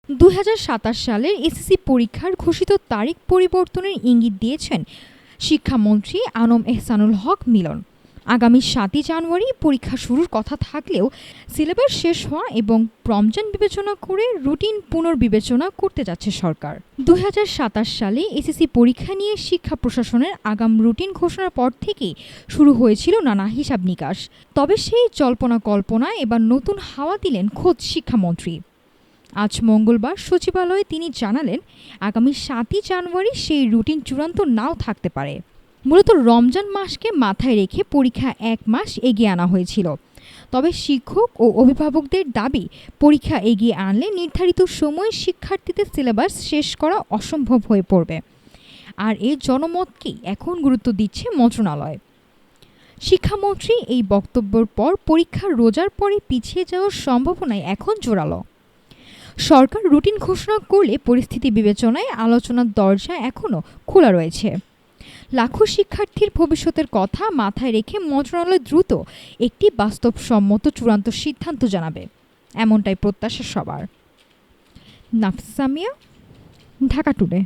২০২৭ সালের এসএসসি পরীক্ষার ঘোষিত তারিখ পরিবর্তনের ইঙ্গিত দিয়েছেন শিক্ষামন্ত্রী আনম এহসানুল হক মিলন। আগামী ৭ই জানুয়ারি পরীক্ষা শুরুর কথা থাকলেও সিলেবাস শেষ হওয়া এবং রমজান বিবেচনা করে রুটিন পুনর্বিবেচনা করতে যাচ্ছে সরকার। ২০২৭ সালে এসএসসি পরীক্ষা নিয়ে শিক্ষা প্রশাসনের আগাম রুটিন ঘোষণার পর থেকেই শুরু হয়েছিল নানা হিসাব নিকাশ। তবে সেই জল্পনা কল্পনায় এবার নতুন হাওয়া দিলেন খোদ শিক্ষামন্ত্রী। আজ মঙ্গলবার সচিবালয়ে তিনি জানালেন, আগামী ৭ই জানুয়ারি সেই রুটিন চূড়ান্ত নাও থাকতে পারে। মূলত রমজান মাসকে মাথায় রেখে পরীক্ষা ১ মাস এগিয়ে আনা হয়েছিল। তবে শিক্ষক ও অভিভাবকদের দাবি, পরীক্ষা এগিয়ে আনলে নির্ধারিত সময়ে শিক্ষার্থীদের সিলেবাস শেষ করা অসম্ভব হয়ে পড়বে। আর এই জনমতকেই এখন গুরুত্ব দিচ্ছে মন্ত্রণালয়। শিক্ষামন্ত্রী এই বক্তব্যের পর পরীক্ষা রোজার পরে পিছিয়ে যাওয়ার সম্ভাবনায় এখন জোরালো। সরকার রুটিন ঘোষণা করলে পরিস্থিতি বিবেচনায় আলোচনার দরজা এখনও খোলা রয়েছে। লাখো শিক্ষার্থীর ভবিষ্যতের কথা মাথায় রেখে মন্ত্রণালয় দ্রুত একটি বাস্তবসম্মত চূড়ান্ত সিদ্ধান্ত জানাবে, এমনটাই প্রত্যাশা সবার। নাফিসা সামিয়া, ঢাকা টুডে।